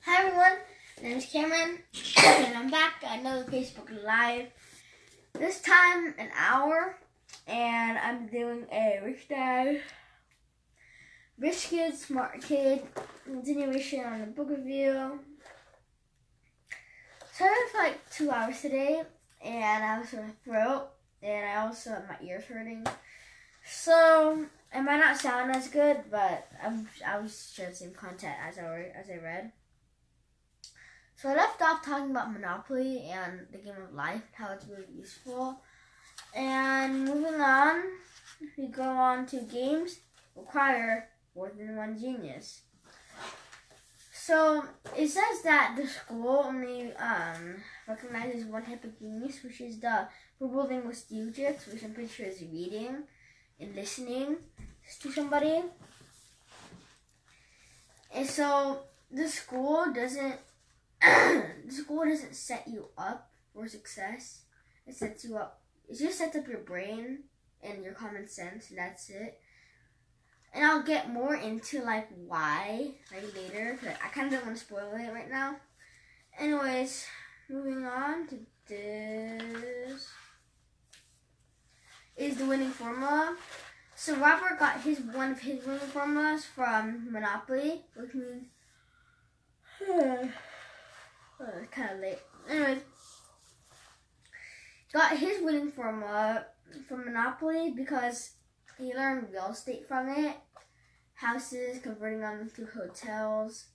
Hi everyone, my name is Kameron, and I'm back at another Facebook Live. This time an hour, and I'm doing a Rich Dad, Rich Kid, Smart Kid continuation on the book review. So I read for like 2 hours today, and I have a sore throat, and I also have my ears hurting. So it might not sound as good, but I was sharing the same content as I read. So I left off talking about Monopoly and the game of life, how it's really useful. And moving on, we go on to games require more than one genius. So it says that the school only recognizes one type of genius, which is the verbal linguistics, which I'm pretty sure is reading and listening to somebody. And so the school doesn't set you up for success. It sets you up. It just sets up your brain and your common sense, and that's it. And I'll get more into why later. Cause I kind of don't want to spoil it right now. Anyways, moving on to this is the winning formula. So Robert got one of his winning formulas from Monopoly, which means it's kind of late. Anyways, got his winning formula from Monopoly because he learned real estate from it. Houses, converting them into hotels,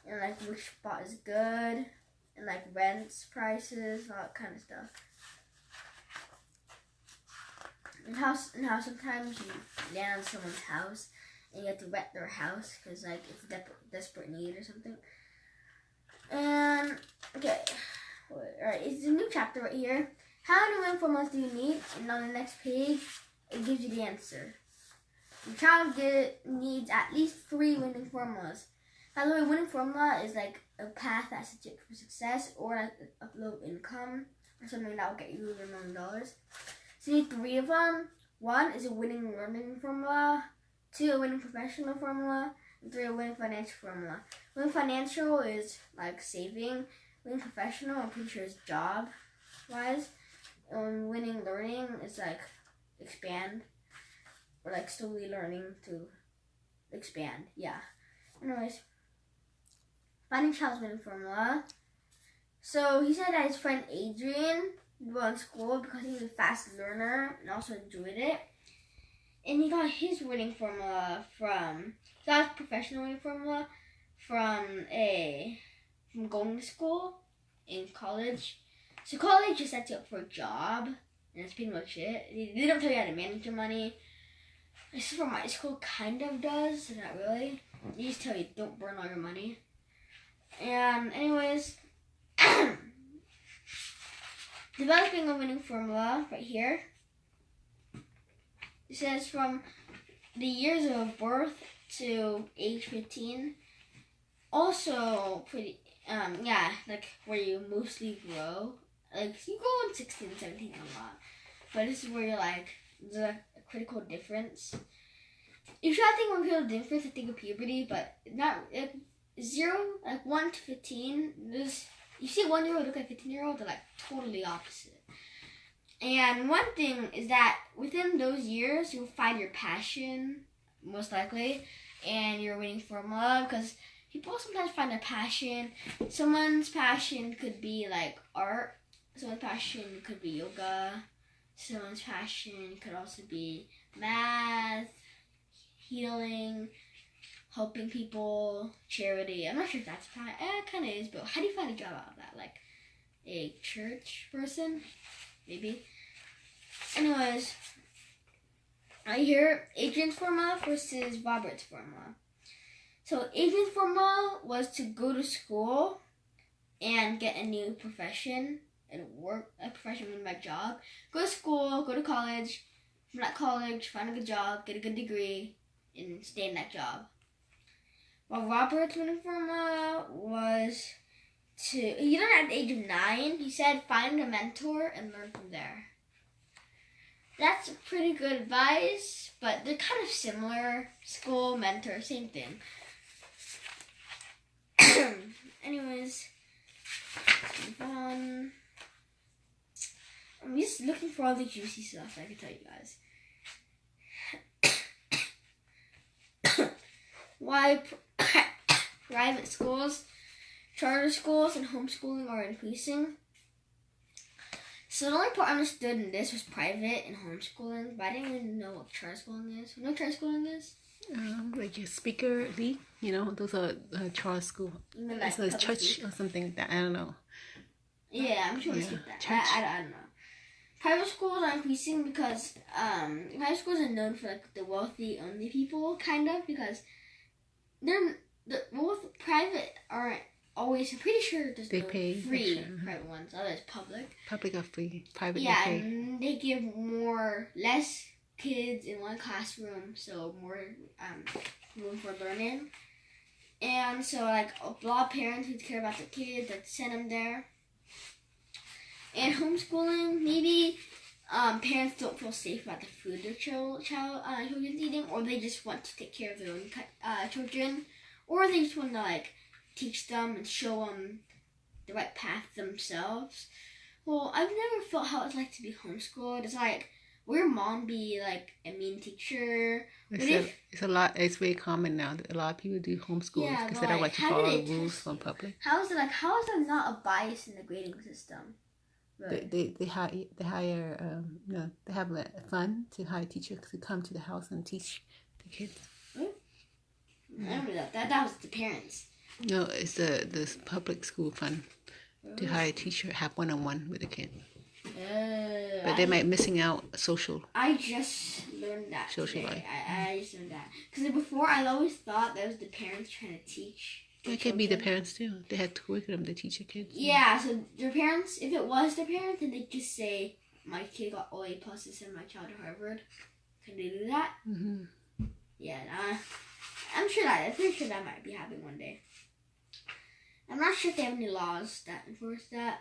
and which spot is good, and rents, prices, all that kind of stuff. And how sometimes you land on someone's house and you have to rent their house because it's a desperate need or something. And okay, alright, it's a new chapter right here. How many winning formulas do you need? And on the next page, it gives you the answer. Your child needs at least 3 winning formulas. By the way, winning formula is a path that's sets for success, or a low income, or something that will get you $1 million. So you need 3 of them. 1 is a winning learning formula. 2, a winning professional formula. And 3, a winning financial formula. Winning financial is saving. Winning professional, I'm pretty sure, is job-wise. And winning learning is expand. Or slowly learning to expand. Yeah. Anyways, finding child's winning formula. So he said that his friend Adrian won school because he was a fast learner and also enjoyed it. And he got his winning formula from professional winning formula from going to school in college. So college just sets you up for a job, and that's pretty much it. They don't tell you how to manage your money. Except for my school kind of does, not really. They just tell you don't burn all your money. And anyways, developing a winning formula right here. It says from the years of birth to age 15. Also pretty, where you mostly grow. You grow in 16 and 17 a lot. But this is where you're the critical difference. You should think of a critical difference, I think of puberty, but not 1 to 15. You see 1-year-old look at 15-year-old, they're totally opposite. And one thing is that within those years, you'll find your passion, most likely, and your winning formula, because people sometimes find their passion. Someone's passion could be art. Someone's passion could be yoga. Someone's passion could also be math, healing, helping people, charity. I'm not sure if that's it kind of is, but how do you find a job out of that? A church person? Maybe. Anyways, right here, Adrian's formula versus Robert's formula. So Adrian's formula was to go to school and get a new profession and work a profession in my job. Go to school, go to college. From that college, find a good job, get a good degree, and stay in that job. While Robert's winning formula was he learned at the age of 9. He said, find a mentor and learn from there. That's pretty good advice, but they're kind of similar. School, mentor, same thing. Anyways. looking for all the juicy stuff I can tell you guys. Why private schools, charter schools, and homeschooling are increasing. So the only part I understood in this was private and homeschooling, but I didn't even know what charter schooling is. You know what charter schooling is? Like your speaker league, those are charter school. It's a church or something like that. I don't know. Yeah, I'm sure it's like that. I don't know. Private schools are increasing because private schools are known for like the wealthy only people, kind of, because private aren't always. I'm pretty sure there's no free private ones. Others public. Public are free. Private. Yeah, and they give less kids in one classroom, so more room for learning. And so like a lot of parents who care about their kids, like send them there. And homeschooling, maybe parents don't feel safe about the food their children's eating, or they just want to take care of their own children, or they just want to like teach them and show them the right path themselves. Well, I've never felt how it's like to be homeschooled. It's like, will your mom be like a mean teacher? It's very common now that a lot of people do homeschool because they don't like to follow rules from public. How is there not a bias in the grading system? Really? They hire they have a fund to hire teachers to come to the house and teach the kids. I don't know that was the parents. No, it's the public school fund to hire a teacher, have one-on-one with the kid. But they might missing out social. I just learned that social today. life. I just learned that because before I always thought that was the parents trying to teach. It could be the parents too. They had curriculum to teach their kids. Yeah, so their parents, if it was their parents, then they'd just say, my kid got all A+ to send my child to Harvard. Can they do that? Mm-hmm. Yeah, I'm pretty sure that might be happening one day. I'm not sure if they have any laws that enforce that,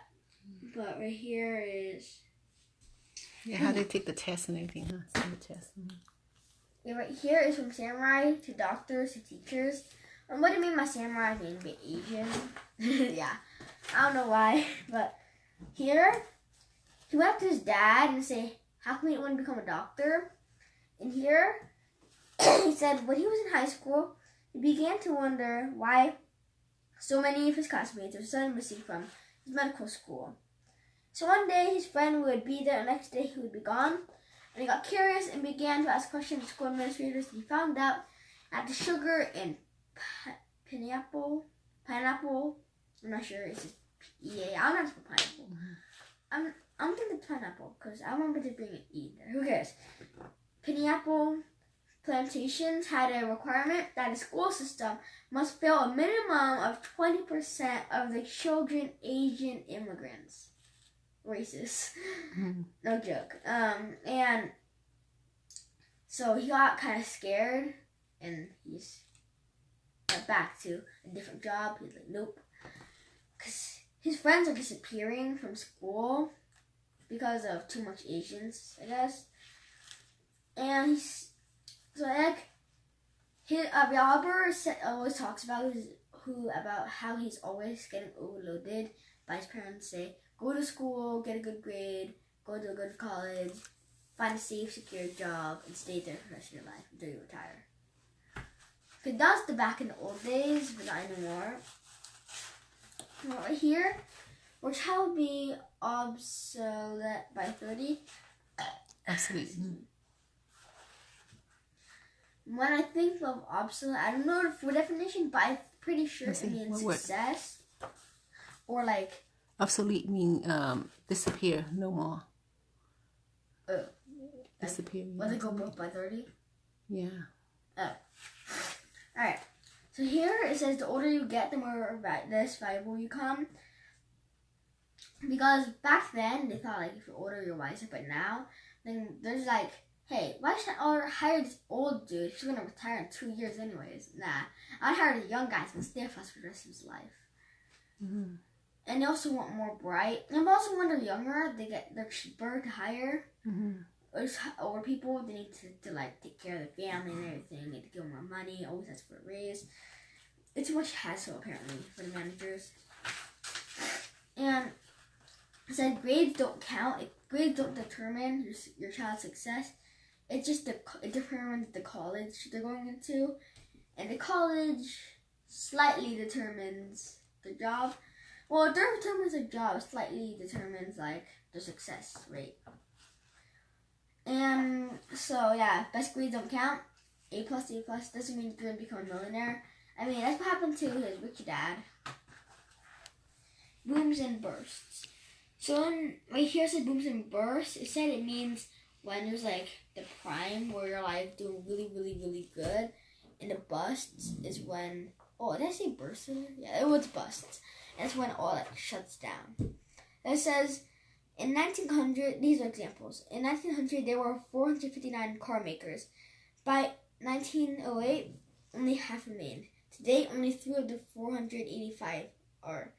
but right here is... Yeah, how they take the test and everything, huh? Send the test. Yeah, right here is from samurai to doctors to teachers. And what do you mean by samurai being a bit Asian? Yeah, I don't know why, but here, he went up to his dad and say, how come you want to become a doctor? And here, he said when he was in high school, he began to wonder why so many of his classmates were suddenly missing from his medical school. So one day, his friend would be there, the next day he would be gone. And he got curious and began to ask questions to school administrators. He found out that the sugar in pineapple, I'm not sure, it's just E-A, I'm not for pineapple. I'm thinking pineapple, because I remember there being an E there, who cares? Pineapple plantations had a requirement that the school system must fail a minimum of 20% of the children Asian immigrants. Racist. No joke. And so he got kind of scared, and he's went back to a different job. He's like, nope. Because his friends are disappearing from school because of too much Asians, I guess. And Robert always talks about how he's always getting overloaded by his parents. Say, go to school, get a good grade, go to a good college, find a safe, secure job, and stay there for the rest of your life until you retire. Because that's the back in the old days, but not anymore. Right here, which will be obsolete by 30. Obsolete. When I think of obsolete, I don't know the full definition, but I'm pretty sure it means success. Or like... Obsolete mean disappear, no more. Oh. Disappear. Was it go broke by 30? Yeah. Oh. Alright. So here it says the older you get, the more less valuable you become. Because back then, they thought like if you're older, you're wiser. But now, then there's like, hey, why should I hire this old dude? He's going to retire in 2 years anyways. Nah. I'd hire the young guys and stay with us for the rest of his life. Mm-hmm. And they also want more bright. And also when they're younger, they're cheaper to hire. Mm-hmm. Older people, they need to like take care of their family and everything. They need to give them more money. Always ask for a raise. It's too much hassle apparently for the managers. And it said grades don't count. grades don't determine your child's success. It determines the college they're going into, and the college slightly determines the job. Well, it determines the job, slightly determines like the success rate. And so yeah, best grades don't count. A plus doesn't mean you're gonna become a millionaire. I mean, that's what happened to his rich dad. Booms and bursts. So right here it says booms and bursts. It said it means when there's like the prime where you're like doing really, really, really good, and the busts is when, oh, did I say bursts? Yeah, it was busts. That's when all like shuts down. It says in 1900, these are examples. In 1900, there were 459 car makers. By 1908, only half remained. Today, only 3 of the 485 are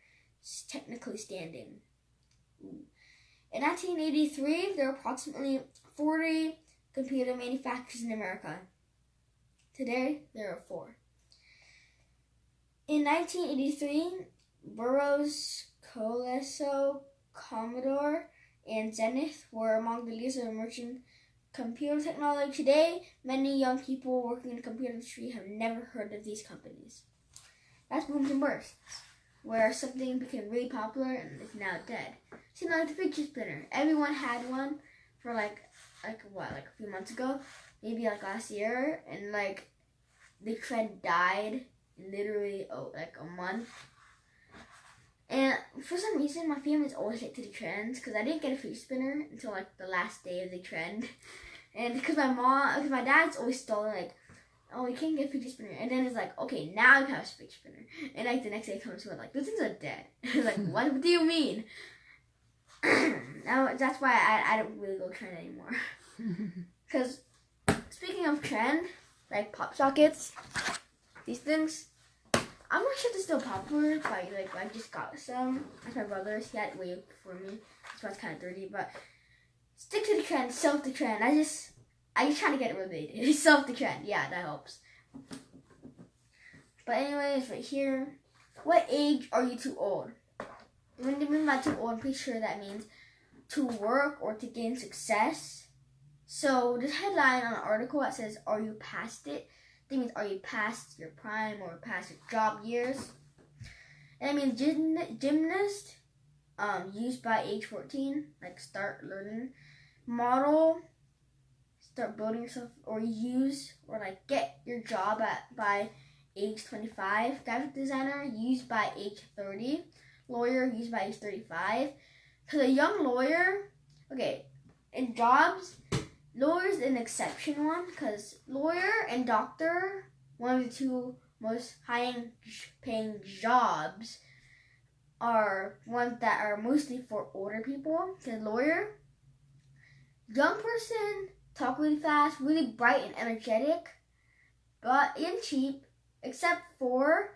technically standing. In 1983, there were approximately 40 computer manufacturers in America. Today, there are 4. In 1983, Burroughs, Coleso, Commodore, and Zenith were among the leaders of emerging computer technology. Today, many young people working in the computer industry have never heard of these companies. That's booms and bursts, where something became really popular and is now dead. See, like the fidget spinner. Everyone had one for like a few months ago, maybe like last year, and like the trend died in literally like a month. And for some reason, my family's always late to the trends because I didn't get a fidget spinner until like the last day of the trend. And because my dad's always stalling like, oh, you can't get a fidget spinner. And then it's like, okay, now you have a fidget spinner. And like the next day comes to it like, those things are dead. Like, what do you mean? Now that's why I don't really go trend anymore. Because speaking of trend, like pop sockets, these things, I'm not sure they're still popular, but like I just got some. That's my brother's. He had it way before me. That's why it's kind of dirty. But stick to the trend, self the trend. I just trying to get it related. Self the trend. Yeah, that helps. But anyways, right here, what age are you too old? When you mean by too old, I'm pretty sure that means to work or to gain success. So this headline on an article that says, "Are you past it?" That means, are you past your prime or past your job years? And I mean, gymnast, used by age 14, like start learning. Model, start building yourself, or use, or like get your job by age 25. Graphic designer, used by age 30. Lawyer, used by age 35. So the young lawyer, okay, in jobs, lawyer's an exception one, because lawyer and doctor, one of the 2 most high-paying jobs, are ones that are mostly for older people. The lawyer, young person, talk really fast, really bright and energetic, but and cheap, except for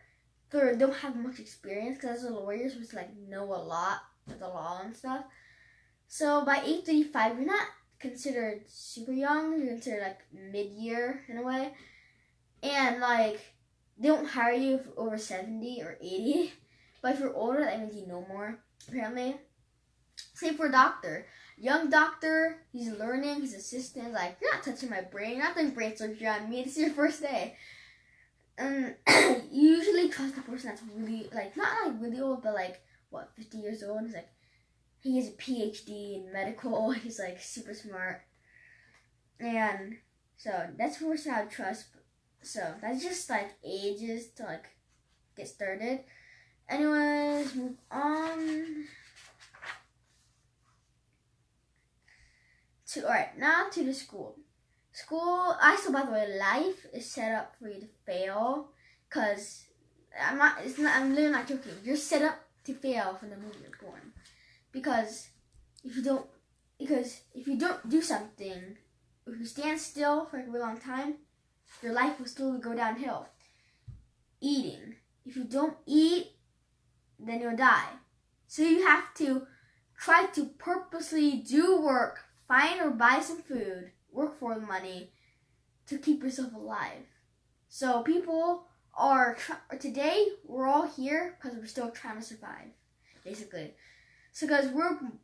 they don't have much experience, because as a lawyer, you're supposed to like know a lot with the law and stuff. So by age 35, you're not considered super young. You're considered like mid-year in a way, and like they don't hire you if you're over 70 or 80. But if you're older, that means you know more, apparently. Same for a doctor. Young doctor, he's learning, his assistant is like, you're not touching my brain, you're not doing brain surgery on me, this is your first day. And you usually trust the person that's really, like, not like really old, but like, 50 years old. He's like, he has a PhD in medical, he's like super smart. And so that's the person I would trust. So that's just like ages to like get started. Anyways, move on. Alright, now to the school. By the way, life is set up for you to fail, because I'm literally not joking. You're set up to fail from the moment you're born. Because if you don't do something, if you stand still for a really long time, your life will slowly go downhill. Eating. If you don't eat, then you'll die. So you have to try to purposely do work, find or buy some food, work for the money to keep yourself alive. So people are, today we're all here because we're still trying to survive, basically. So guys,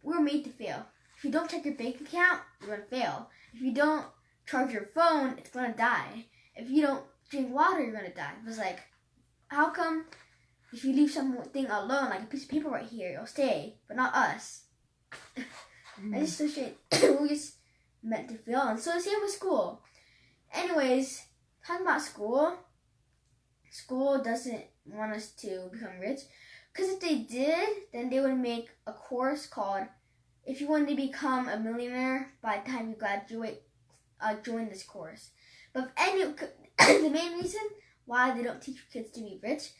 we're made to fail. If you don't check your bank account, you're gonna fail. If you don't charge your phone, it's gonna die. If you don't drink water, you're gonna die. It was like, how come if you leave something alone, like a piece of paper right here, it'll stay, but not us? It's so strange. We just meant to fail, and so the same with school. Anyways, talking about school, school doesn't want us to become rich, because if they did, then they would make a course called "If you want to become a millionaire by the time you graduate, join this course." But the main reason why they don't teach kids to be rich,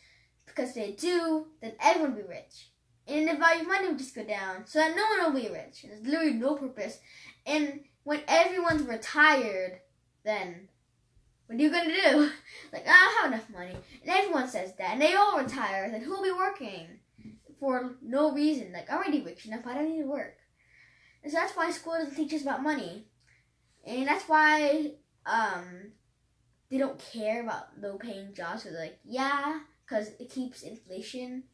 because if they do, then everyone will be rich. And the value of money will just go down, so that no one will be rich. There's literally no purpose. And when everyone's retired, then what are you going to do? Like, I don't have enough money. And everyone says that. And they all retire. Then who will be working for no reason? Like, I'm already rich enough. I don't need to work. And so that's why school doesn't teach us about money. And that's why they don't care about low-paying jobs. So they're like, yeah, because it keeps inflation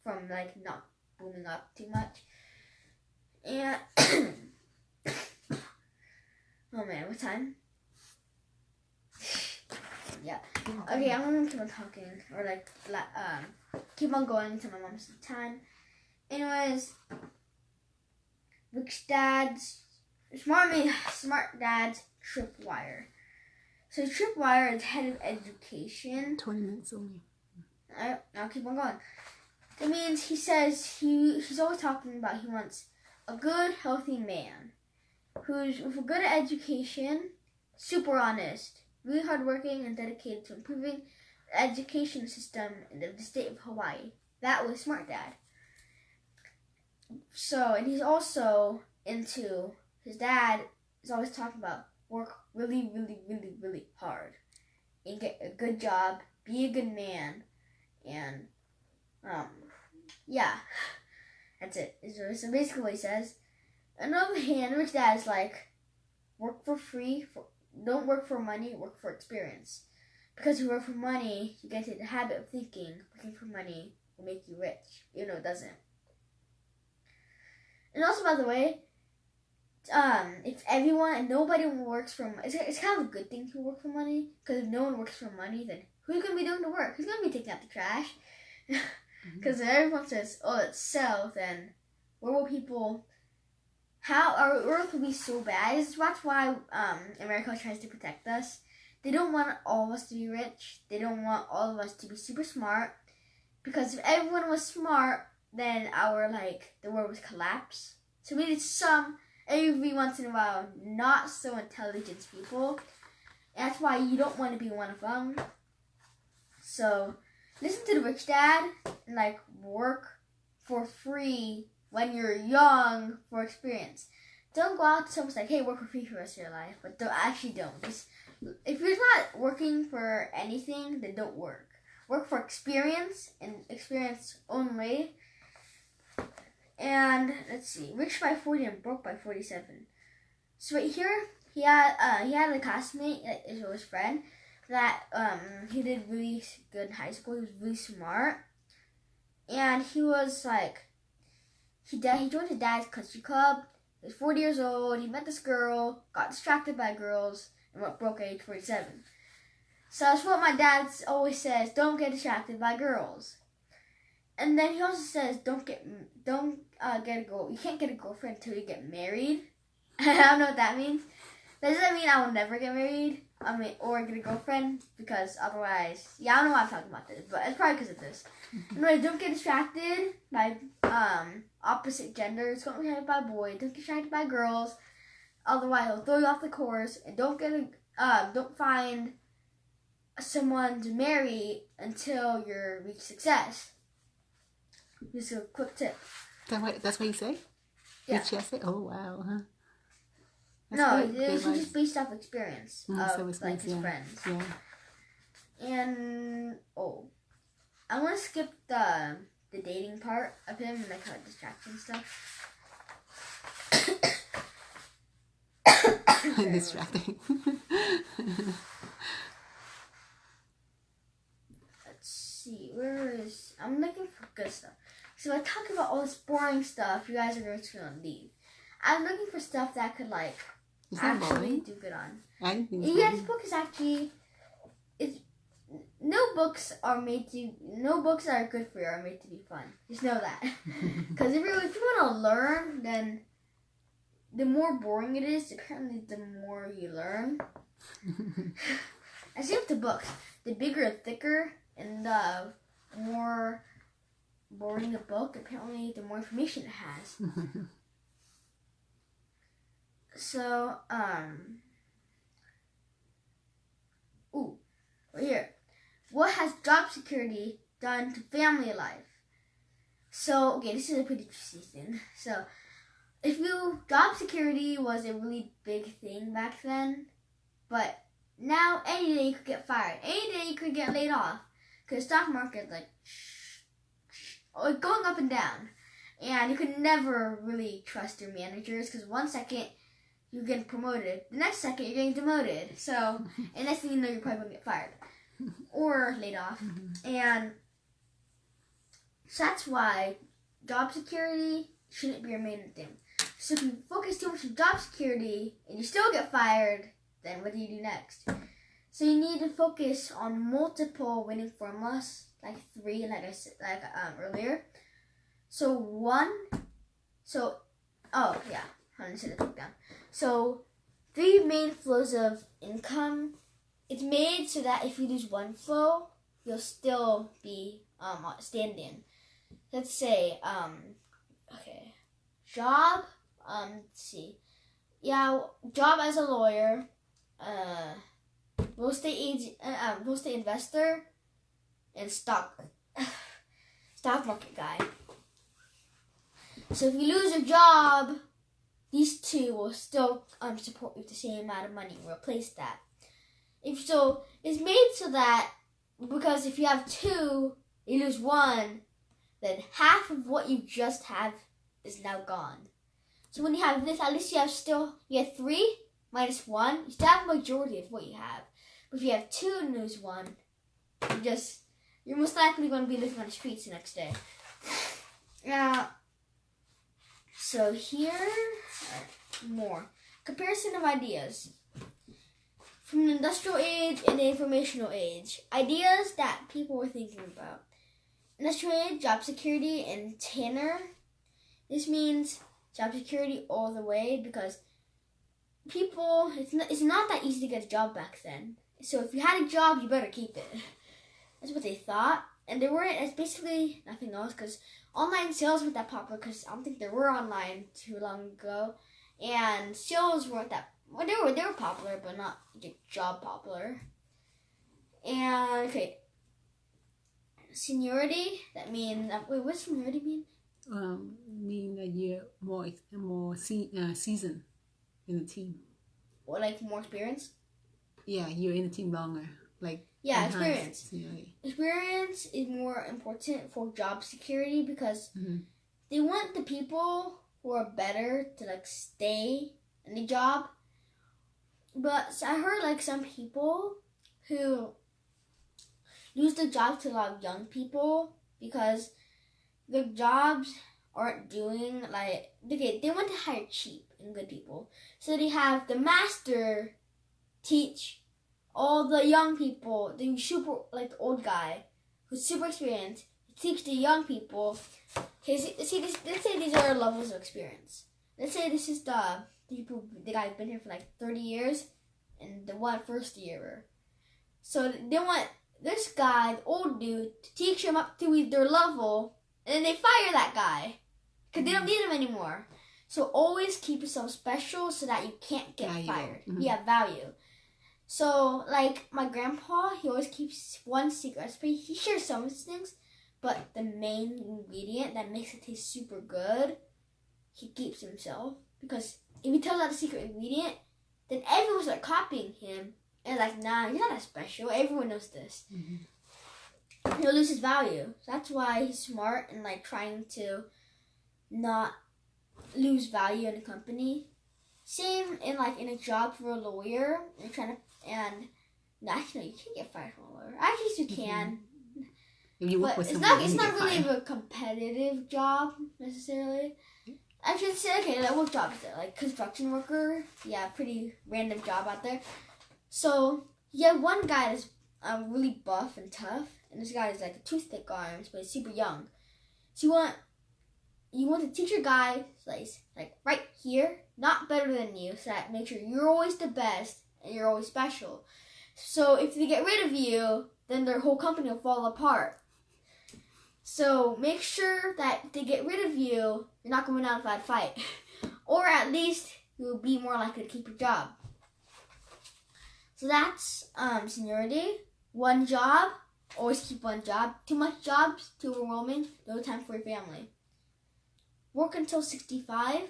from, like, not booming up too much. And, oh man, what time? Yeah. Okay, I'm gonna keep on talking, or like, keep on going until my mom's time. Anyways, rich dad's, smart dad's tripwire. So tripwire is head of education. 20 minutes only. Alright, I'll keep on going. That means he says he's always talking about he wants a good, healthy man who's with a good education, super honest, really hardworking, and dedicated to improving the education system in the state of Hawaii. That was Smart Dad. So, and he's also into, his dad is always talking about work really, really, really, really hard and get a good job, be a good man, and yeah, that's it. So basically what he says. On the other hand, rich dad is like, work for free, don't work for money, work for experience. Because if you work for money, you get into the habit of thinking working for money will make you rich, even though it doesn't. And also, by the way, if everyone and nobody works for money, it's kind of a good thing to work for money, because if no one works for money, then who's going to be doing the work? Who's going to be taking out the trash? Because if everyone says, oh, let's sell, then where will people, how our earth will be so bad. That's why America tries to protect us. They don't want all of us to be rich. They don't want all of us to be super smart. Because if everyone was smart, then the world would collapse. So we need some, every once in a while, not so intelligent people. And that's why you don't want to be one of them. So listen to the rich dad and work for free when you're young for experience. Don't go out to someone like, hey, work for free for the rest of your life. But don't. Just, if you're not working for anything, then don't work. Work for experience and experience only. And let's see, rich by 40 and broke by 47. So right here, he had a classmate, his friend, that he did really good in high school. He was really smart, and he was he joined his dad's country club. He was 40 years old. He met this girl, got distracted by girls, and went broke at age 47. So that's what my dad always says: don't get distracted by girls. And then he also says, don't get you can't get a girlfriend until you get married. I don't know what that means. Does that mean I will never get married? Or get a girlfriend? Because otherwise, I don't know why I'm talking about this, but it's probably because of this. Anyway, don't get distracted by opposite genders. Don't get distracted by boys. Don't get distracted by girls. Otherwise, he'll throw you off the course. And don't find someone to marry until you reach success. Just a quick tip. That's what you say? Yeah. Did she say? Oh, wow. Huh? No, it's just based off experience of so his yeah. friends. Yeah. And I want to skip the dating part of him and kind of distraction stuff. Distracting. Let's see, I'm looking for good stuff. So I talk about all this boring stuff. You guys are just gonna leave. I'm looking for stuff that could like actually do good on. I think it's this book is actually no books are good for you are made to be fun. Just know that. Because if you want to learn, then the more boring it is, apparently the more you learn. As if the books, the bigger and thicker and the more boring the book, apparently the more information it has. So, right here. What has job security done to family life? So, okay, this is a pretty interesting thing. So, job security was a really big thing back then, but now any day you could get fired. Any day you could get laid off. Because the stock market is going up and down. And you could never really trust your managers because 1 second you're getting promoted, the next second you're getting demoted. So, and next thing you know, you're probably going to get fired or laid off. And so that's why job security shouldn't be your main thing. So if you focus too much on job security and you still get fired, then what do you do next? So you need to focus on multiple winning formulas, like 3, like I said, earlier. So So 3 main flows of income. It's made so that if you lose one flow, you'll still be standing. Let's say job. Let's see. Yeah, job as a lawyer. Real estate investor, and stock market guy. So if you lose your job, these 2 will still support you with the same amount of money. Replace that. It's made so that because if you have 2, you lose 1, then half of what you just have is now gone. So when you have this, at least you have 3 minus 1. You still have a majority of what you have. But if you have 2 and lose 1, you're most likely going to be living on the streets the next day. So here, more. Comparison of ideas. From the industrial age and the informational age. Ideas that people were thinking about. Industrial age, job security, and Tanner. This means job security all the way because people, it's not that easy to get a job back then. So if you had a job, you better keep it. That's what they thought. And it's basically nothing else because online sales weren't that popular because I don't think there were online too long ago. And sales weren't that, well, they were popular, but not job popular. And, okay. Seniority, that means, what does seniority mean? Mean that you're more seasoned in the team. Or like more experience? Yeah, you're in the team longer. Experience. Experience is more important for job security because they want the people who are better to stay in the job. But I heard some people who lose the job to a lot of young people because the jobs aren't doing they want to hire cheap and good people. So they have the master teach all the young people, the super the old guy who's super experienced, teach the young people. Let's say these are levels of experience. Let's say this is the guy who's been here for 30 years and the first year. So they want this guy, the old dude, to teach him up to their level, and then they fire that guy because they don't need him anymore. So always keep yourself special so that you can't get fired. You have value. So, my grandpa, he always keeps one secret recipe. He shares some of his things, but the main ingredient that makes it taste super good, he keeps himself. Because if he tells out the secret ingredient, then everyone will start copying him. And nah, you're not that special. Everyone knows this. He'll lose his value. So that's why he's smart and trying to not lose value in a company. Same in a job for a lawyer. Actually, you can't get fired from a lawyer. Actually, you can. If you work but with it's someone, not really a competitive job necessarily. I should say, okay, like what job is there? Like construction worker? Yeah, pretty random job out there. So, yeah, one guy is really buff and tough, and this guy is like a toothpick arms, but he's super young. So you want to teach your guy like right here, not better than you, so that make sure you're always the best and you're always special. So if they get rid of you, then their whole company will fall apart. So make sure that if they get rid of you, you're not going out without a fight. Or at least you'll be more likely to keep your job. So that's seniority. One job, always keep one job. Too much jobs, too overwhelming, no time for your family. Work until 65.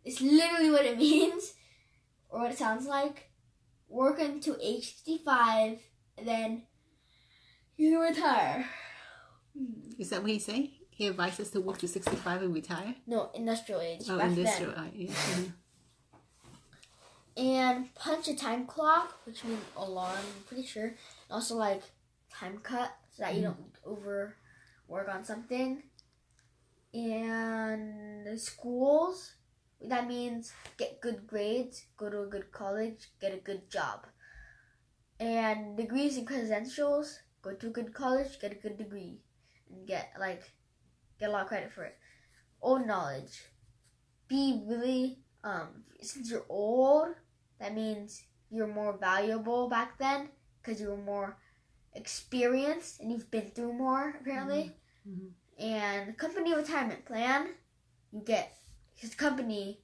It's literally what it means, or what it sounds like. Work until age 65, and then you retire. Is that what he's saying? He advises us to work to 65 and retire? No, industrial age. Oh, industrial age. And punch a time clock, which means alarm, I'm pretty sure. And also like time cut, so that you don't overwork on something. And the schools, that means get good grades, go to a good college, get a good job. And degrees and credentials, go to a good college, get a good degree, and get a lot of credit for it. Old knowledge, be really since you're old, that means you're more valuable back then because you were more experienced and you've been through more apparently. And company retirement plan, you get, because the company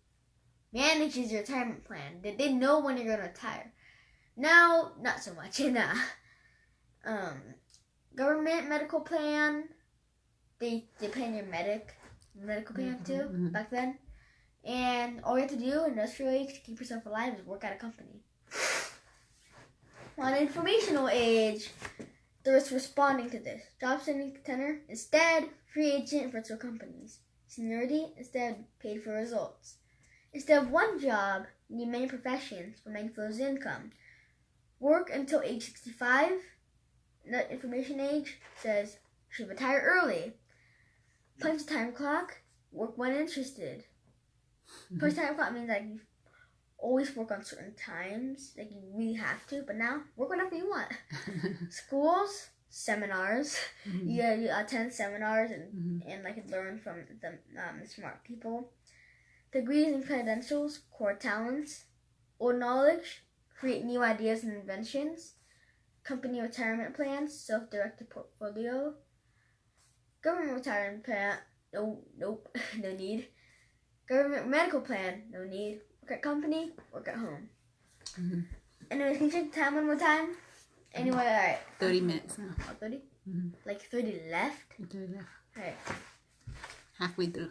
manages your retirement plan. They know when you're going to retire. Now, not so much. Government medical plan, they plan your medical plan too, back then. And all you have to do, industrial age, to keep yourself alive is work at a company. On informational age, there's responding to this. Job sending tenor, instead, free agent virtual companies. Seniority, instead, paid for results. Instead of one job, you need many professions for many flows of income. Work until age 65. The information age says, should retire early. Punch the time clock, work when interested. Punch time clock means like you always work on certain times, like you really have to, but now work whenever you want. Schools, seminars, you attend seminars and like learn from the smart people. Degrees and credentials, core talents. Old knowledge, create new ideas and inventions. Company retirement plans, self-directed portfolio. Government retirement plan, nope, no need. Government medical plan, no need. Work at company, work at home. Anyways, can you check the time one more time? Anyway, alright. 30 minutes now. Oh, 30? Like 30 left? 30 left. Alright. Halfway through.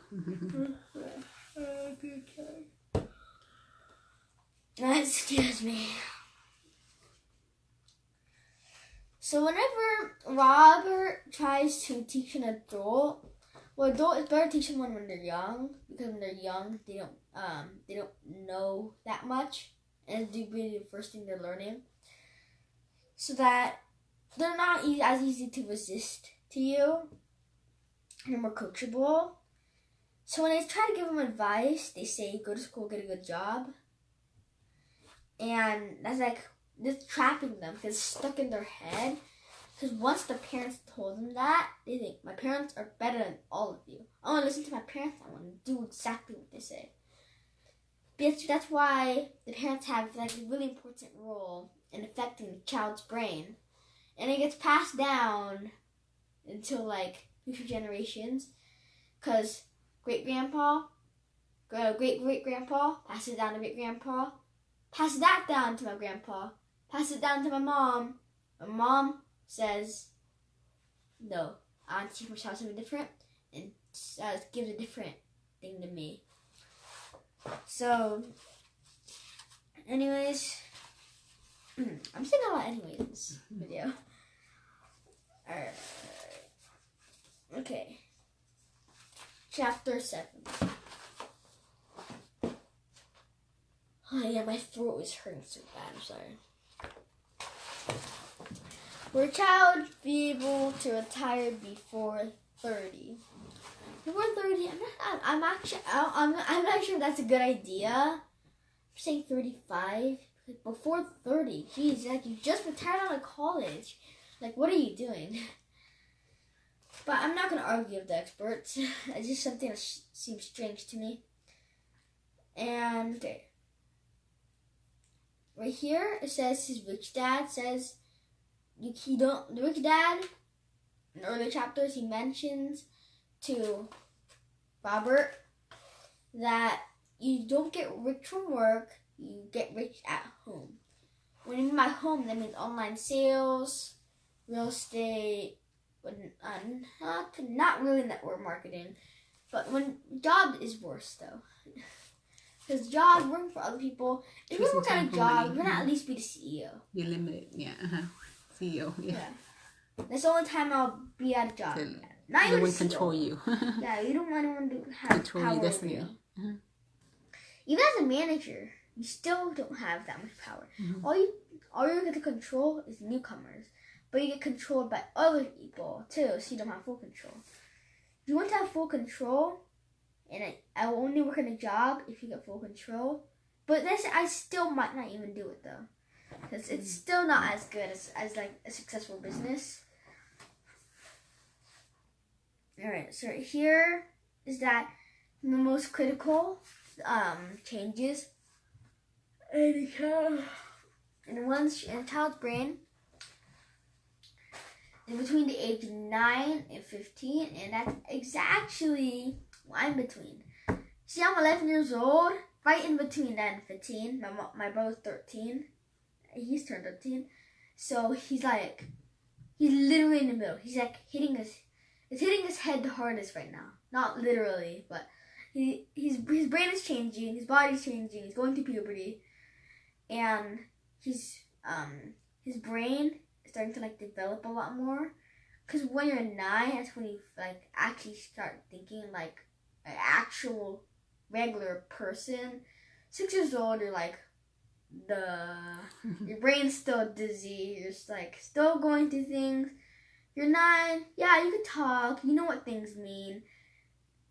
Excuse me. So whenever Robert tries to teach an adult, adult is better to teach someone when they're young, because when they're young, they don't know that much, and it's really the first thing they're learning, so that they're not as easy to resist to you, and they're more coachable. So when they try to give them advice, they say, go to school, get a good job, and that's like, this trapping them, because it's stuck in their head. Because once the parents told them that, they think, my parents are better than all of you. I want to listen to my parents. I want to do exactly what they say. That's why the parents have like a really important role in affecting the child's brain. And it gets passed down until like future generations. Because great-great-grandpa passes it down to great-grandpa, passes that down to my grandpa, passes it down to my mom. My mom says, no, I want to teach my child something different, and gives a different thing to me. So, anyways, I'm saying a lot anyways in this video. Alright. Okay. Chapter 7. Oh yeah, my throat is hurting so bad, I'm sorry. Will a child be able to retire before 30? Before 30, I'm not sure that's a good idea. I'm saying 35. Like before 30. Jeez, like you just retired out of college. Like what are you doing? But I'm not gonna argue with the experts. It's just something that seems strange to me. And okay. Right here it says his rich dad says the rich dad in early chapters he mentions to Robert that you don't get rich from work, you get rich at home. When you mean by home, that means online sales, real estate, not really network marketing. But when job is worse though. Because job, working for other people, if you work at a job, you're gonna at least be the CEO. You're limited, yeah. CEO, yeah. That's the only time I'll be at a job. So not no even one CEO. control you. Yeah, you don't want anyone to have Control power your destiny. over you. Even as a manager, you still don't have that much power. All you get to control is newcomers, but you get controlled by other people too, so you don't have full control. If you want to have full control, and I will only work in a job if you get full control. But I still might not even do it though, because it's still not as good as like a successful business. All right, so here is that the most critical changes in a child's brain in between the age of 9 and 15, and that's exactly what I'm between. See, I'm 11 years old, right in between 9 and 15. My brother's 13. He's turned 13. So he's literally in the middle. He's like hitting his head the hardest right now. Not literally, but his brain is changing, his body's changing, he's going through puberty, and his brain is starting to like develop a lot more. Cause when you're 9, that's when you like actually start thinking like an actual regular person. 6 years old, you're like your brain's still dizzy. You're just like still going through things. You're 9, yeah, you can talk. You know what things mean.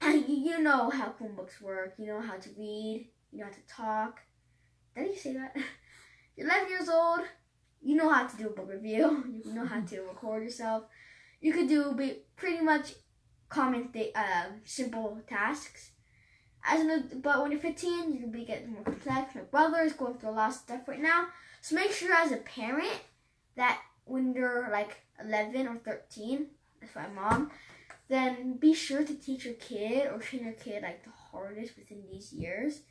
You know how phone books work. You know how to read. You know how to talk. Did you say that? You're 11 years old. You know how to do a book review. You know how to record yourself. You could do pretty much common simple tasks. But when you're 15, you can be getting more complex. My brother is going through a lot of stuff right now. So make sure as a parent that when you're like 11 or 13, that's my mom, then be sure to teach your kid or train your kid like the hardest within these years.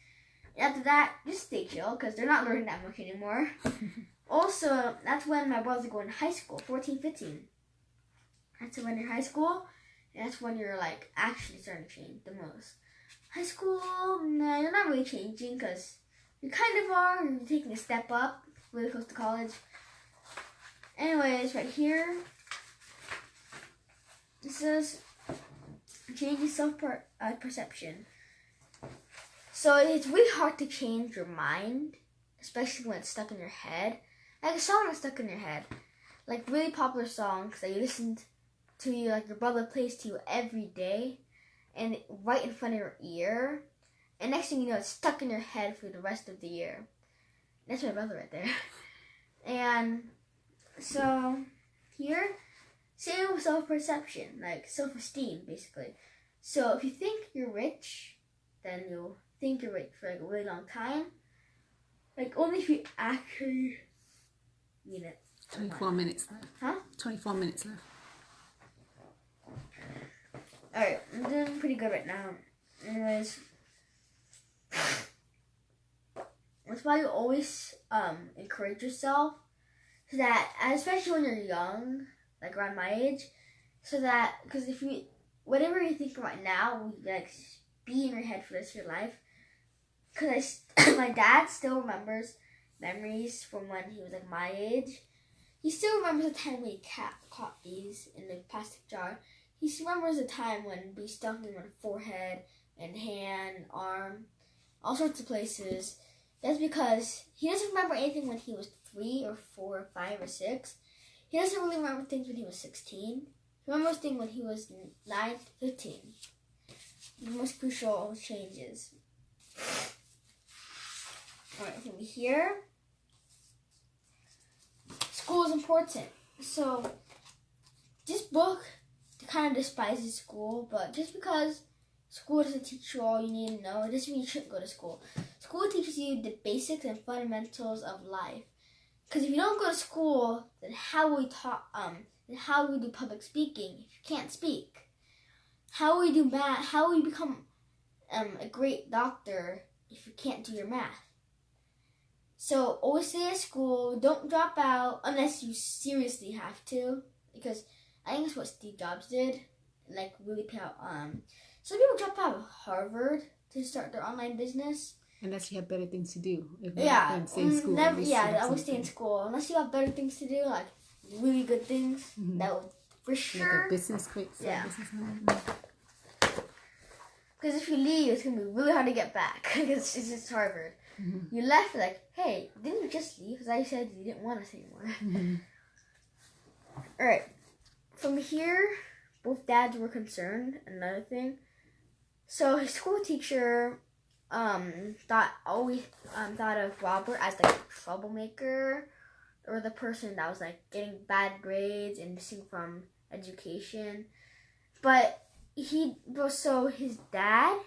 And after that, just stay chill because they're not learning that much anymore. Also, that's when my brother's going to high school, 14, 15. That's when you're in high school, and that's when you're like actually starting to change the most. High school, nah, you're not really changing because you kind of are. You're taking a step up, really close to college. Anyways, right here, this says changing self-perception. So it's really hard to change your mind, especially when it's stuck in your head. Like a song that's stuck in your head. Like really popular songs that you listened to, like your brother plays to you every day and right in front of your ear. And next thing you know, it's stuck in your head for the rest of the year. That's my brother right there. And so here, same with self-perception, like self-esteem basically. So if you think you're rich, then you'll think you're rich for like a really long time. Like only if you actually mean it. 24 minutes left. Huh? 24 minutes left. Alright, I'm doing pretty good right now. Anyways, that's why you always encourage yourself, so that, especially when you're young, like around my age, so that, because if you, whatever you think right now will like be in your head for the rest of your life. Because my dad still remembers memories from when he was like my age. He still remembers the time when he caught bees in the plastic jar. He still remembers the time when bees stung him on the forehead and hand, arm, all sorts of places. That's because he doesn't remember anything when he was 3 or 4 or 5 or 6. He doesn't really remember things when he was 16. He remembers things when he was 9 to 15. the most crucial changes. Alright, from here, school is important. So this book kind of despises school, but just because school doesn't teach you all you need to know, it doesn't mean you shouldn't go to school. School teaches you the basics and fundamentals of life. Because if you don't go to school, then how will we do public speaking if you can't speak? How will we do math? How will you become a great doctor if you can't do your math? So always stay at school. Don't drop out unless you seriously have to. Because I think that's what Steve Jobs did. Like really pay out. Some people drop out of Harvard to start their online business. Unless you have better things to do. If Yeah, not, stay in school. I always stay in school. Unless you have better things to do, like really good things, that would for sure. Like a business quick. Yeah. Business Because if you leave, it's going to be really hard to get back. Because it's just Harvard. Mm-hmm. You left like, hey, didn't you just leave? Because I said you didn't want us anymore. Mm-hmm. Alright. From here, both dads were concerned. Another thing. So his school teacher thought of Robert as like a troublemaker, or the person that was like getting bad grades and missing from education. But his dad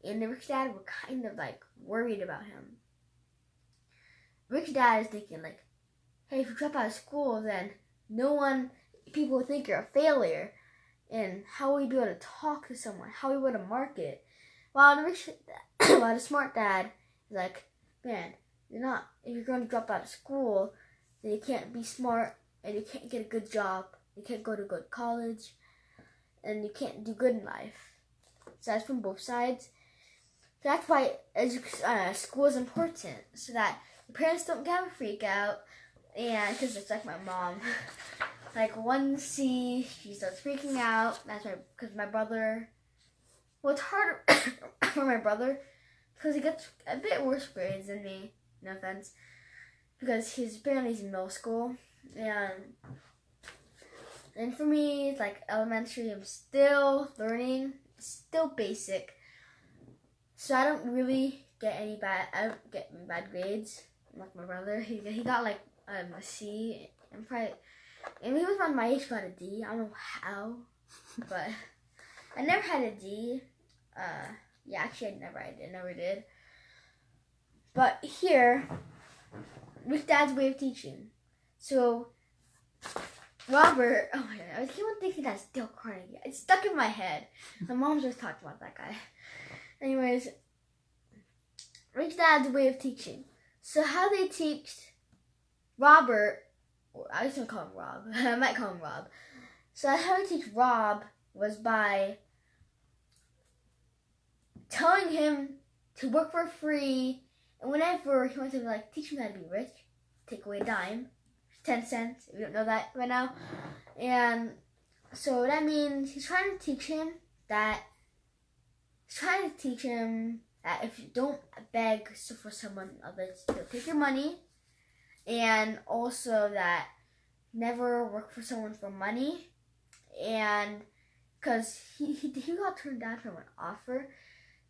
and the rich dad were kind of like worried about him. Rich dad is thinking like, hey, if you drop out of school, then people will think you're a failure. And how will you be able to talk to someone? How will you be able to market? While the smart dad is like, man, if you're going to drop out of school, then you can't be smart and you can't get a good job. You can't go to good college and you can't do good in life. So that's from both sides. So that's why school is important, so that the parents don't get a freak out. And because it's like my mom. Like once she starts freaking out, because my brother, well, it's harder for my brother because he gets a bit worse grades than me, no offense, because apparently he's in middle school, and for me, it's like elementary, I'm still learning, still basic, so I don't really get bad grades like my brother. He got like a C, and he was around my age, got a D. I don't know how, but I never had a D. Actually, I never did. But here, with Dad's way of teaching. So, Robert, oh my God, I keep on thinking that's Dale Carnegie. It's stuck in my head. My mom's just talked about that guy. Anyways, Rich Dad's way of teaching. So how they teach Robert, I just don't call him Rob. I might call him Rob. So how they teach Rob was by telling him to work for free, and whenever he wants to teach him how to be rich, take away a dime, 10 cents, if you don't know that right now. And so that means he's trying to teach him that if you don't beg for someone, they'll take your money, and also that never work for someone for money, and because he got turned down from an offer,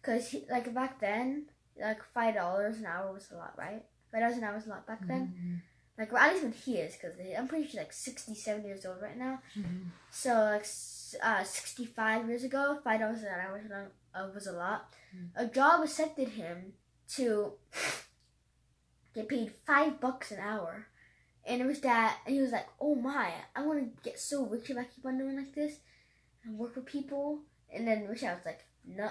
because back then, $5 an hour was a lot, right? $5 an hour was a lot back then. Mm-hmm. At least when he is, because I'm pretty sure 67 years old right now. Mm-hmm. So 65 years ago, $5 an hour was a lot. Mm-hmm. A job accepted him to get paid $5 an hour, and it was that, and he was like, "Oh my, I want to get so rich if I keep on doing like this and work for people." And then Rich was like, "No.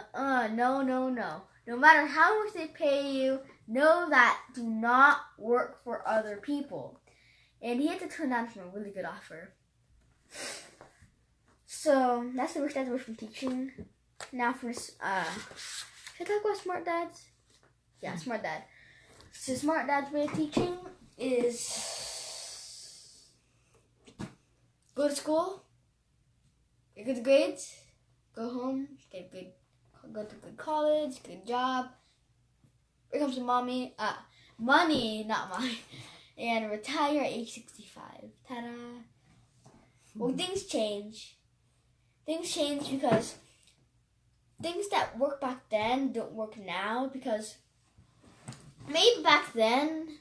No matter how much they pay you, know that do not work for other people." And he had to turn down from a really good offer. So that's the Rich Dad's way from teaching. Now for should I talk about Smart Dads? Yeah, Smart Dad. So Smart Dad's way of teaching is go to school, get good grades, go home, go to good college, good job, become some money, not money, and retire at age 65. Ta-da! Well, things change. Things change because things that worked back then don't work now because maybe back then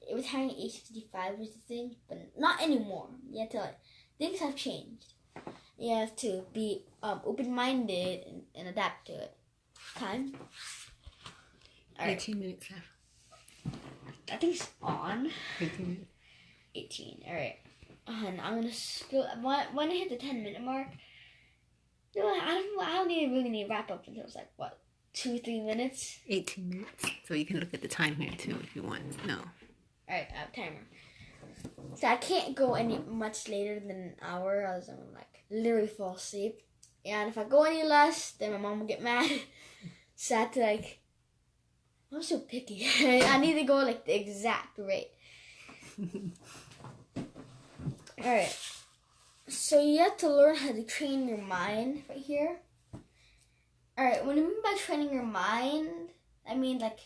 it was having H55 was the thing, but not anymore. You have to things have changed. You have to be open-minded and adapt to it. Time. All right. 18 minutes left. I think it's on. 18 minutes. 18. All right. And I'm gonna go when I hit the 10-minute mark. No, I don't really need to wrap up until it's like what 2-3 minutes. 18 minutes. So you can look at the time here too if you want. No. All right, I have a timer. So I can't go any much later than an hour, else I'm like literally fall asleep. And if I go any less, then my mom will get mad. So I have to I'm so picky. I need to go like the exact rate. All right. So you have to learn how to train your mind right here. All right. What I mean by training your mind, I mean like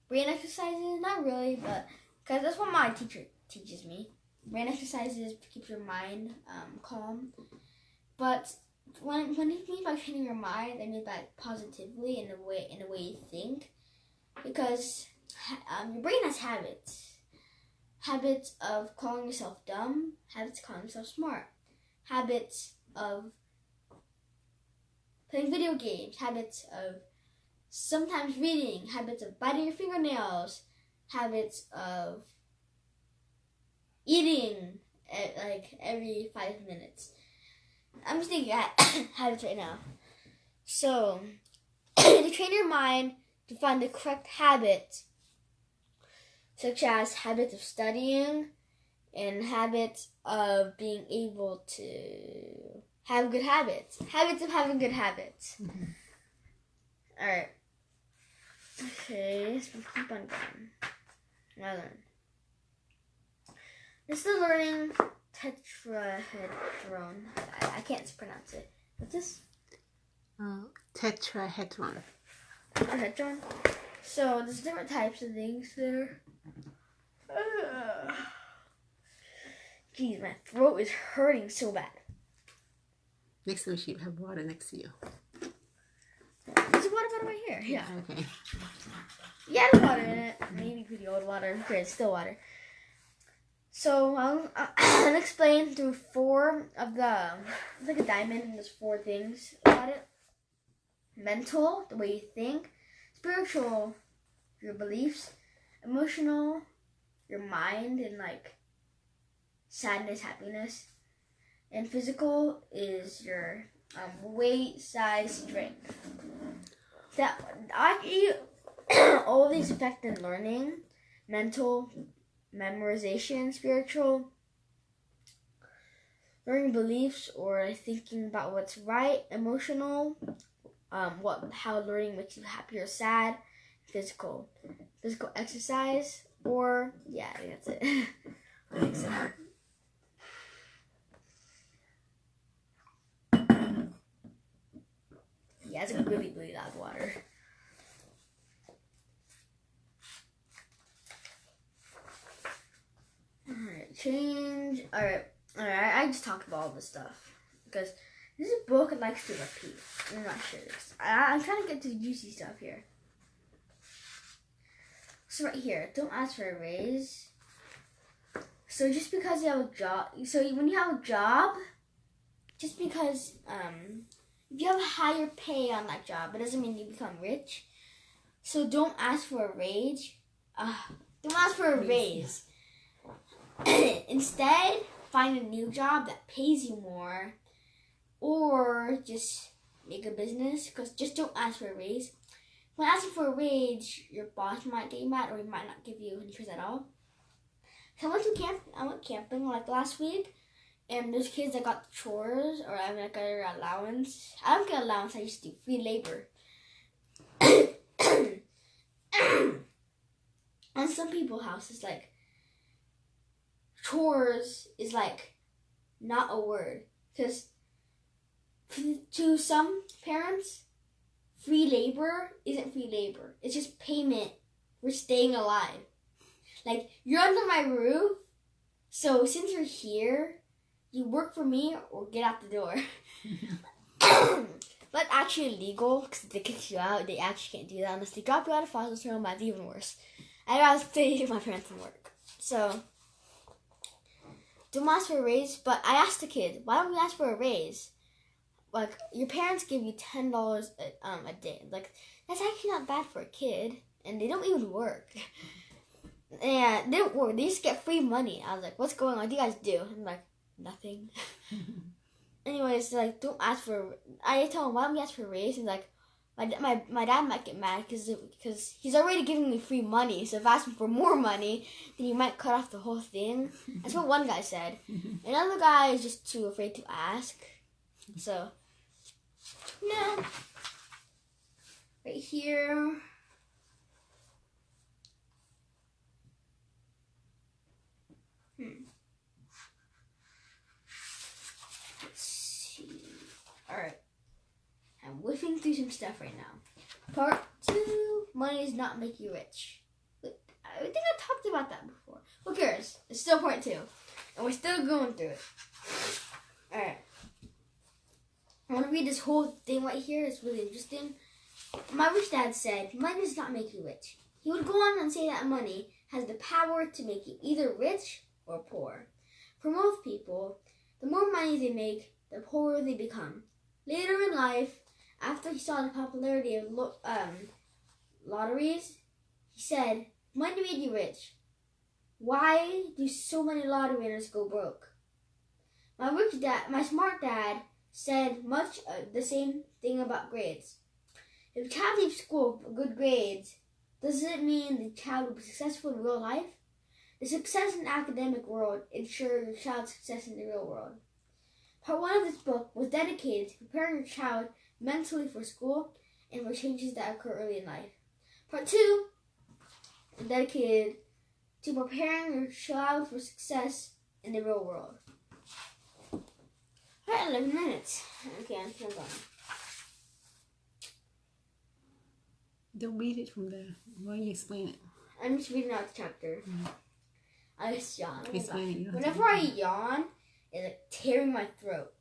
brain exercises. Not really, but because that's what my teacher teaches me. Brain exercises keep your mind calm. But when I mean by training your mind, I mean by positively in the way you think, because your brain has habits. Habits of calling yourself dumb, habits of calling yourself smart, habits of playing video games, habits of sometimes reading, habits of biting your fingernails, habits of eating like every 5 minutes. I'm just thinking habits right now. So, to train your mind to find the correct habits, such as habits of studying and habits of being able to have good habits. Habits of having good habits. Mm-hmm. All right. Okay, so keep on going. Now learn. This is the learning tetrahedron. I can't pronounce it. What's this? Tetrahedron. Tetrahedron. So there's different types of things there. Jeez, my throat is hurting so bad. Next time you have water next to you. There's a water bottle right here. Yeah. Okay. Yeah, there's water in it. Maybe pretty old water. Okay, it's still water. So I'll explain through 4 of the, it's like a diamond, and there's 4 things about it. Mental, the way you think. Spiritual, your beliefs. Emotional, your mind, and like sadness, happiness. And physical is your weight, size, strength. That all of these affect in learning. Mental, memorization, spiritual, learning beliefs or thinking about what's right, emotional, how learning makes you happy or sad, physical exercise, or yeah, I think that's it. I think so. Yeah, it's really, really loud water. Alright, change. Alright, I just talked about all this stuff. Because this is a book that likes to repeat. I'm not sure. I'm trying to get to the juicy stuff here. So right here, don't ask for a raise. So just because you have a job, so when you have a job, just because if you have a higher pay on that job, it doesn't mean you become rich. So don't ask for a raise. Don't ask for a raise. Instead, find a new job that pays you more, or just make a business. Because just don't ask for a raise. When asking for a raise, your boss might get you mad, or he might not give you any raise at all. So I went camping like last week, and there's kids that got chores, or I got their allowance. I don't get allowance. I used to do free labor. On some people's houses, like chores is like not a word, because to some parents, free labor isn't free labor. It's just payment for staying alive. Like, you're under my roof, so since you're here, you work for me or get out the door. But actually illegal because they kick you out. They actually can't do that unless they drop you out of foster home. That's even worse. I'd rather stay with my parents and work. So, don't ask for a raise. But I asked the kid, why don't we ask for a raise? Like, your parents give you $10 a day. Like, that's actually not bad for a kid. And they don't even work. And they don't work. They just get free money. I was like, what's going on? What do you guys do? I'm like, nothing. Anyways, like, don't ask for. I tell him, why don't we ask for a raise? And like, my dad might get mad because he's already giving me free money. So if I ask him for more money, then he might cut off the whole thing. That's what one guy said. Another guy is just too afraid to ask. So, no. Right here. Let's see. Alright. I'm whipping through some stuff right now. Part 2. Money does not make you rich. I think I talked about that before. Who cares? It's still part 2. And we're still going through it. Alright. I want to read this whole thing right here. It's really interesting. My rich dad said, money does not make you rich. He would go on and say that money has the power to make you either rich or poor. For most people, the more money they make, the poorer they become. Later in life, after he saw the popularity of lotteries, he said, money made you rich. Why do so many lottery winners go broke? My smart dad said much the same thing about grades. If a child leaves school for good grades, does it mean the child will be successful in real life? The success in the academic world ensures your child's success in the real world. Part 1 of this book was dedicated to preparing your child mentally for school and for changes that occur early in life. Part 2 is dedicated to preparing your child for success in the real world. Alright, 11 minutes. Okay, I'm going. Don't read it from there. Why don't you explain it? I'm just reading out the chapter. Mm-hmm. I just yawn. Explain it. Whenever I yawn, it's like tearing my throat.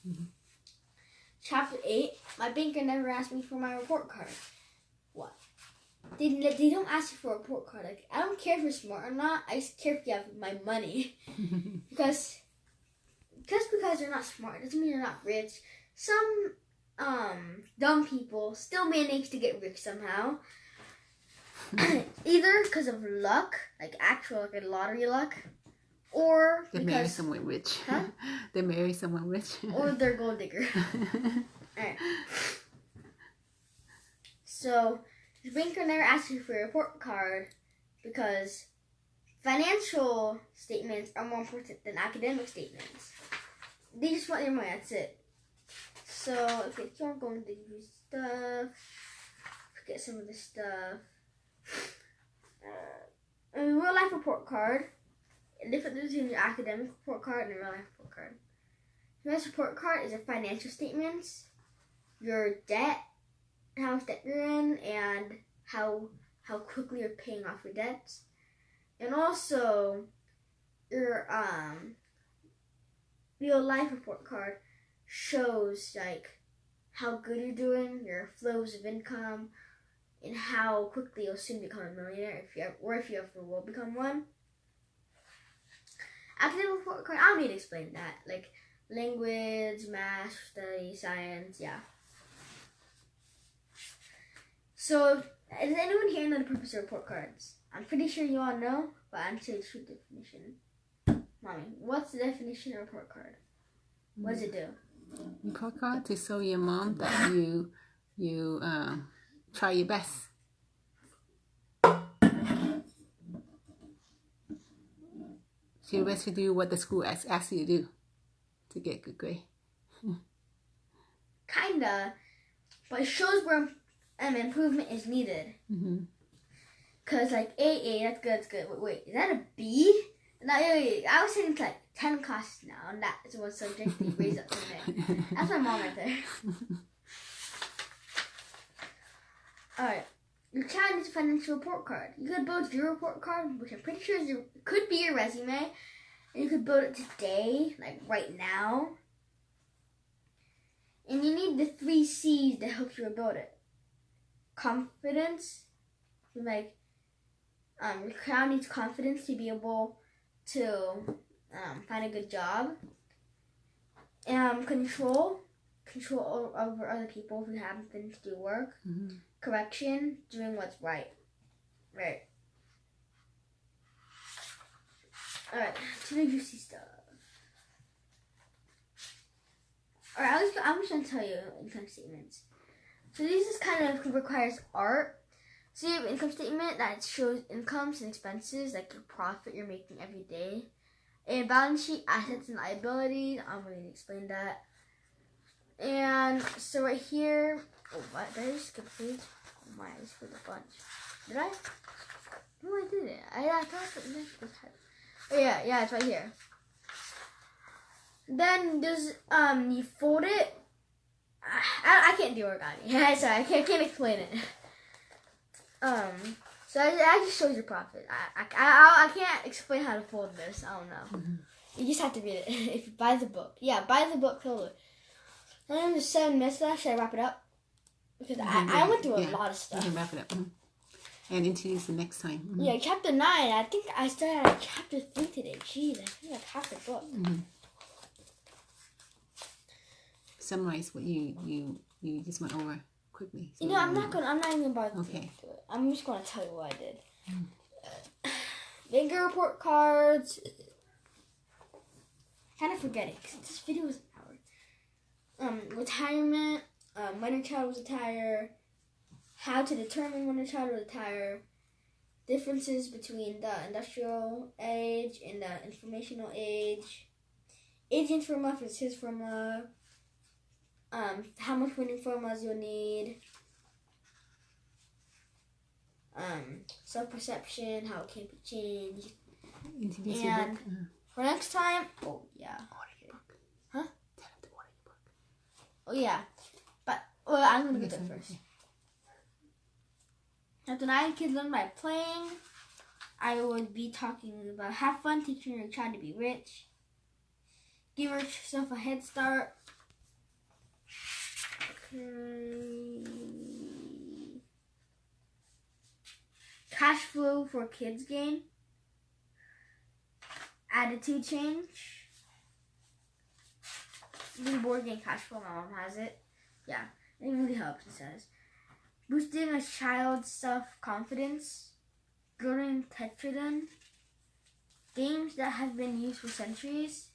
Mm-hmm. Chapter 8. My banker never asked me for my report card. What? They don't ask you for a report card. Like, I don't care if you're smart or not. I just care if you have my money. Because just because you're not smart doesn't mean you're not rich. Some dumb people still manage to get rich somehow. Either because of luck, like actual like a lottery luck, or they marry someone rich. Huh? They marry someone rich. Or they're gold digger. Alright. So the banker never asks you for your report card because financial statements are more important than academic statements. They just want your money, that's it. So, okay, so I'm going to do stuff. Forget some of this stuff. A real life report card. The difference between your academic report card and a real life report card. Your real life report card is your financial statements, your debt, how much debt you're in, and how quickly you're paying off your debts. And also, your real life report card shows like how good you're doing, your flows of income, and how quickly you'll soon become a millionaire if you ever will become one. Academic report card, I don't need to explain that. Like language, math, study, science, yeah. So, does anyone here know the purpose of report cards? I'm pretty sure you all know, but I'm saying the true definition. Mommy, what's the definition of a report card? What does it do? Report card to show your mom that you try your best. So your best to do what the school asks you to do to get a good grade. Kinda, but it shows where improvement is needed. Mm-hmm. Cause like A, that's good. Wait, is that a B? No, wait. I was taking like 10 classes now, and that is one subject they raised up today. That's my mom right there. Alright. Your child needs a financial report card. You could build your report card, which I'm pretty sure could be your resume. And you could build it today, like right now. And you need the 3 C's that help you build it. Confidence, like your crowd needs confidence to be able to find a good job. Control over other people who haven't finished their work. Mm-hmm. Correction, doing what's right. Right. Alright, to the juicy stuff. Alright, I'm just going to tell you income statements. So this is kind of requires art. So you have an income statement that shows incomes and expenses, like your profit you're making every day. A balance sheet, assets and liabilities. I'm going to explain that. And so right here, oh, what? Did I just skip a page? Oh my, I skipped a bunch. Did I? No, I didn't. I thought that this had. Oh yeah, it's right here. Then there's you fold it. I can't do origami. Sorry, I can't explain it. So I just shows your profit. I can't explain how to fold this. I don't know. Mm-hmm. You just have to read it. If you buy the book, buy the book totally. And there's 7 minutes left. Should I wrap it up? Because I went through a lot of stuff. You can wrap it up. Mm-hmm. And introduce the next time. Mm-hmm. Yeah, chapter 9. I think I started at chapter 3 today. Jeez, I think that's half the book. Mm-hmm. Summarize what you just went over quickly. So I'm not even about to do it. I'm just gonna tell you what I did. Banker report cards. Kind of forgetting because this video was an hour. Retirement. When your child will retire. How to determine when your child will retire. Differences between the industrial age and the informational age. Agent formula versus his formula. How much winning formulas you'll need. Self-perception, how it can be changed. Introduce and for next time, oh yeah. Huh? Oh yeah. But, well, I'm going to do that first. Chapter 9, kids learn by playing. I would be talking about have fun teaching your child to be rich. Give yourself a head start. Cash flow for kids game. Attitude change. The board game cash flow, my mom has it. Yeah, it really helps, it says. Boosting a child's self-confidence. Growing Tetradon. Games that have been used for centuries.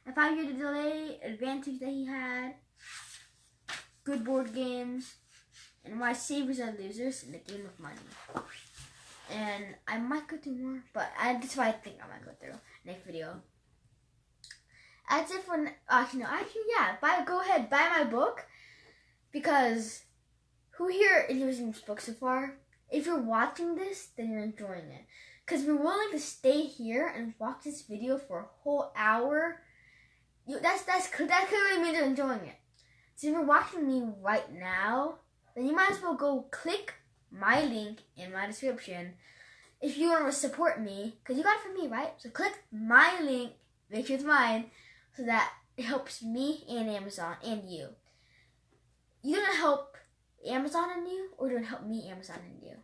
A 5-year delay, advantage that he had. Good board games. And why savers are losers in the game of money. And I might go through more, but that's what I think I might go through next video. That's it for go ahead, buy my book, because who here is using this book so far? If you're watching this, then you're enjoying it. Because if you're willing to stay here and watch this video for a whole hour, that clearly means you're enjoying it. So if you're watching me right now, then you might as well go click my link in my description if you want to support me, because you got it from me, right? So click my link, make sure it's mine, so that it helps me and Amazon and you. You gonna help Amazon and you, or you gonna help me, Amazon and you?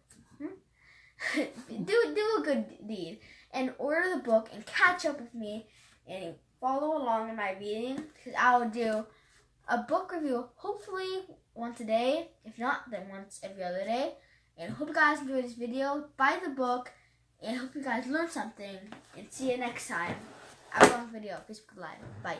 do a good deed and order the book and catch up with me and follow along in my reading, because I'll do a book review hopefully once a day, if not then once every other day. And hope you guys enjoyed this video. Buy the book, and hope you guys learned something. And see you next time. Have a long video. Facebook Live. Bye.